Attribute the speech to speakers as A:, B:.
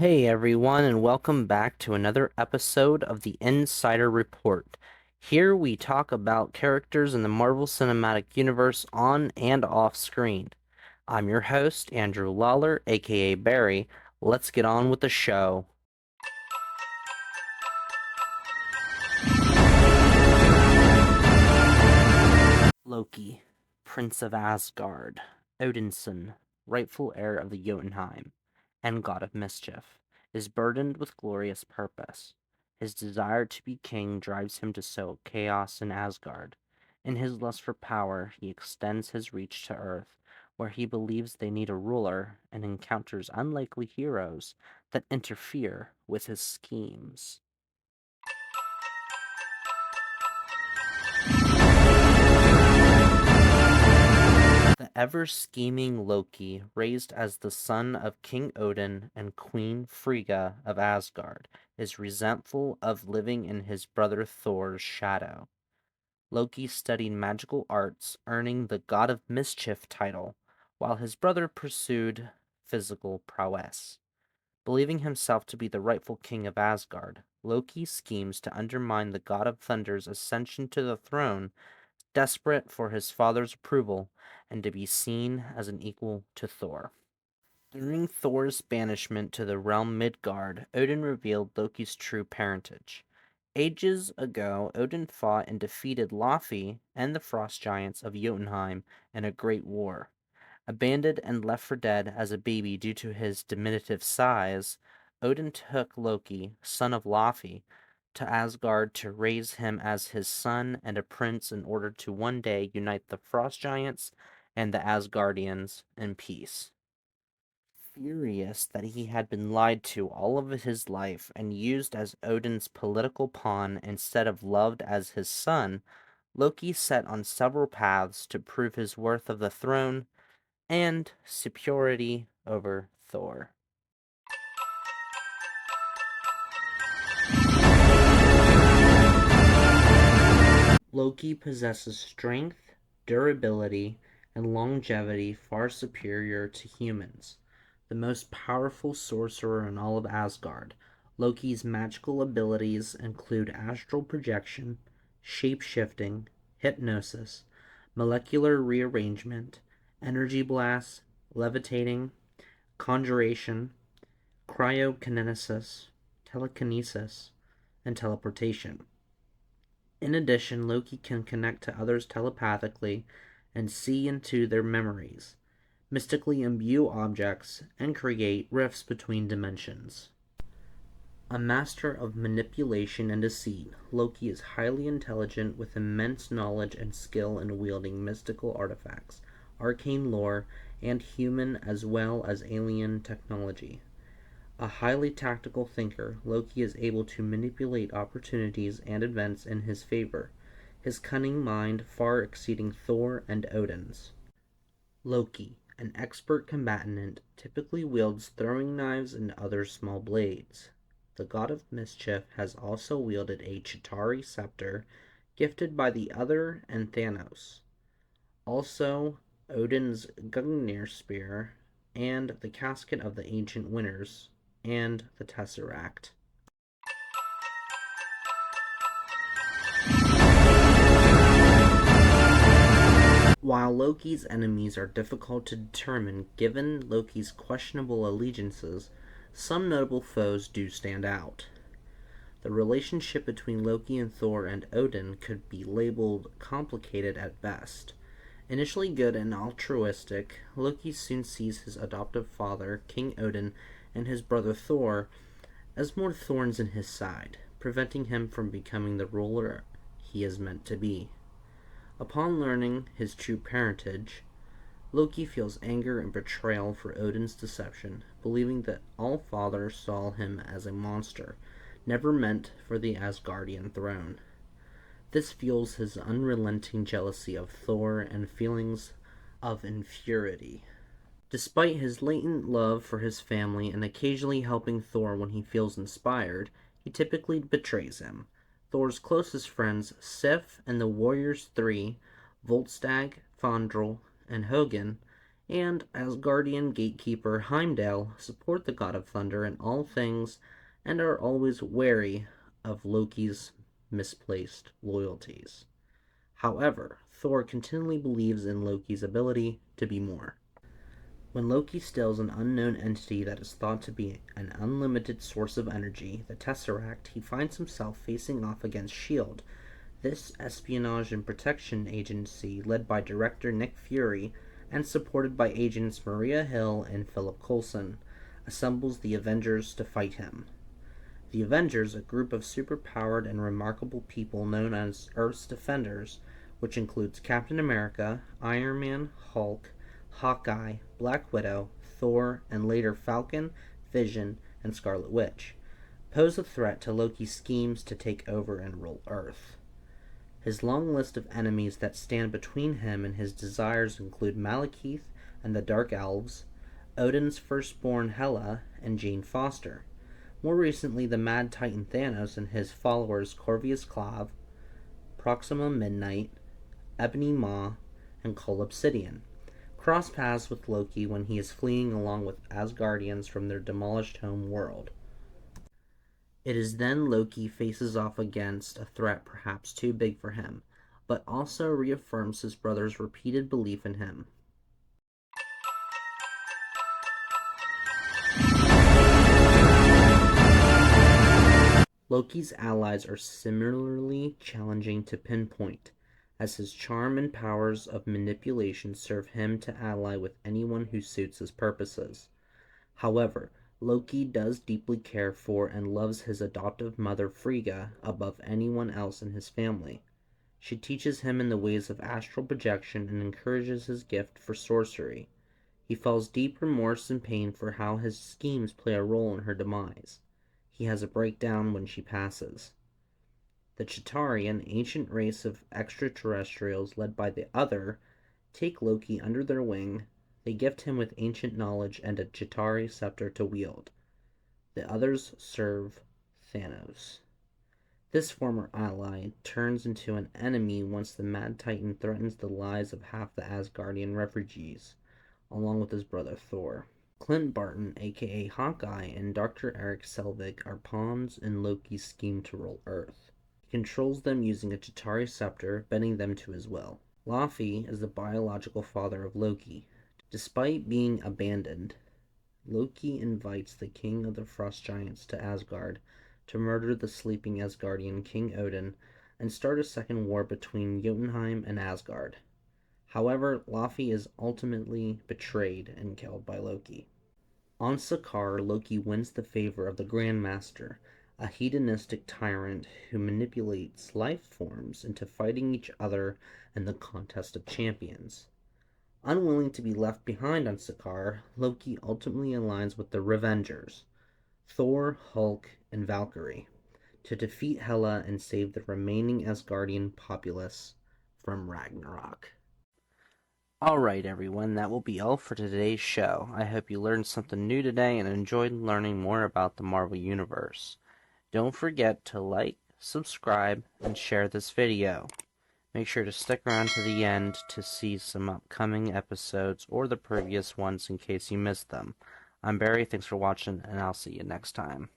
A: Hey everyone, and welcome back to another episode of the Insider Report. Here we talk about characters in the Marvel Cinematic Universe on and off screen. I'm your host, Andrew Lawler, aka Barry. Let's get on with the show. Loki, Prince of Asgard, Odinson, rightful heir of the Jotunheim, and god of mischief, is burdened with glorious purpose. His desire to be king drives him to sow chaos in Asgard. In his lust for power, he extends his reach to Earth, where he believes they need a ruler and encounters unlikely heroes that interfere with his schemes. The ever-scheming Loki, raised as the son of King Odin and Queen Frigga of Asgard, is resentful of living in his brother Thor's shadow. Loki studied magical arts, earning the God of Mischief title, while his brother pursued physical prowess. Believing himself to be the rightful king of Asgard, Loki schemes to undermine the God of Thunder's ascension to the throne, desperate for his father's approval and to be seen as an equal to Thor. During Thor's banishment to the realm Midgard, Odin revealed Loki's true parentage. Ages ago, Odin fought and defeated Laufey and the frost giants of Jotunheim in a great war. Abandoned and left for dead as a baby due to his diminutive size, Odin took Loki, son of Laufey, to Asgard to raise him as his son and a prince in order to one day unite the frost giants and the Asgardians in peace. Furious that he had been lied to all of his life and used as Odin's political pawn instead of loved as his son, Loki set on several paths to prove his worth of the throne and superiority over Thor. Loki possesses strength, durability, and longevity far superior to humans. The most powerful sorcerer in all of Asgard, Loki's magical abilities include astral projection, shape-shifting, hypnosis, molecular rearrangement, energy blasts, levitating, conjuration, cryokinesis, telekinesis, and teleportation. In addition, Loki can connect to others telepathically and see into their memories, mystically imbue objects, and create rifts between dimensions. A master of manipulation and deceit, Loki is highly intelligent with immense knowledge and skill in wielding mystical artifacts, arcane lore, and human as well as alien technology. A highly tactical thinker, Loki is able to manipulate opportunities and events in his favor, his cunning mind far exceeding Thor and Odin's. Loki, an expert combatant, typically wields throwing knives and other small blades. The god of mischief has also wielded a Chitauri scepter, gifted by the Other and Thanos. Also, Odin's Gungnir spear, and the casket of the ancient winners, and the Tesseract. While Loki's enemies are difficult to determine given Loki's questionable allegiances, some notable foes do stand out. The relationship between Loki and Thor and Odin could be labeled complicated at best. Initially good and altruistic, Loki soon sees his adoptive father, King Odin, and his brother Thor as more thorns in his side, preventing him from becoming the ruler he is meant to be. Upon learning his true parentage, Loki feels anger and betrayal for Odin's deception, believing that All-Father saw him as a monster, never meant for the Asgardian throne. This fuels his unrelenting jealousy of Thor and feelings of inferiority. Despite his latent love for his family and occasionally helping Thor when he feels inspired, he typically betrays him. Thor's closest friends, Sif and the Warriors Three, Volstagg, Fandral, and Hogun, and Asgardian gatekeeper Heimdall support the god of thunder in all things and are always wary of Loki's misplaced loyalties. However, Thor continually believes in Loki's ability to be more. When Loki steals an unknown entity that is thought to be an unlimited source of energy, the Tesseract, he finds himself facing off against S.H.I.E.L.D. This espionage and protection agency, led by director Nick Fury and supported by agents Maria Hill and Philip Coulson, assembles the Avengers to fight him. The Avengers, a group of superpowered and remarkable people known as Earth's Defenders, which includes Captain America, Iron Man, Hulk, Hawkeye, Black Widow, Thor, and later Falcon, Vision, and Scarlet Witch, pose a threat to Loki's schemes to take over and rule Earth. His long list of enemies that stand between him and his desires include Malekith and the Dark Elves, Odin's firstborn Hela, and Jane Foster. More recently, the Mad Titan Thanos and his followers Corvus Clav, Proxima Midnight, Ebony Maw, and Cull Obsidian cross paths with Loki when he is fleeing along with Asgardians from their demolished home world. It is then Loki faces off against a threat perhaps too big for him, but also reaffirms his brother's repeated belief in him. Loki's allies are similarly challenging to pinpoint, as his charm and powers of manipulation serve him to ally with anyone who suits his purposes. However, Loki does deeply care for and loves his adoptive mother Frigga above anyone else in his family. She teaches him in the ways of astral projection and encourages his gift for sorcery. He feels deep remorse and pain for how his schemes play a role in her demise. He has a breakdown when she passes. The Chitauri, an ancient race of extraterrestrials led by the Other, take Loki under their wing. They gift him with ancient knowledge and a Chitauri scepter to wield. The Others serve Thanos. This former ally turns into an enemy once the Mad Titan threatens the lives of half the Asgardian refugees, along with his brother Thor. Clint Barton, aka Hawkeye, and Dr. Eric Selvig are pawns in Loki's scheme to rule Earth. He controls them using a Chitauri scepter, bending them to his will. Laufey is the biological father of Loki. Despite being abandoned, Loki invites the king of the Frost Giants to Asgard to murder the sleeping Asgardian King Odin and start a second war between Jotunheim and Asgard. However, Laufey is ultimately betrayed and killed by Loki. On Sakaar, Loki wins the favor of the Grandmaster, a hedonistic tyrant who manipulates life forms into fighting each other in the contest of champions. Unwilling to be left behind on Sakaar, Loki ultimately aligns with the Revengers, Thor, Hulk, and Valkyrie, to defeat Hela and save the remaining Asgardian populace from Ragnarok. Alright everyone, that will be all for today's show. I hope you learned something new today and enjoyed learning more about the Marvel Universe. Don't forget to like, subscribe, and share this video. Make sure to stick around to the end to see some upcoming episodes or the previous ones in case you missed them. I'm Barry, thanks for watching, and I'll see you next time.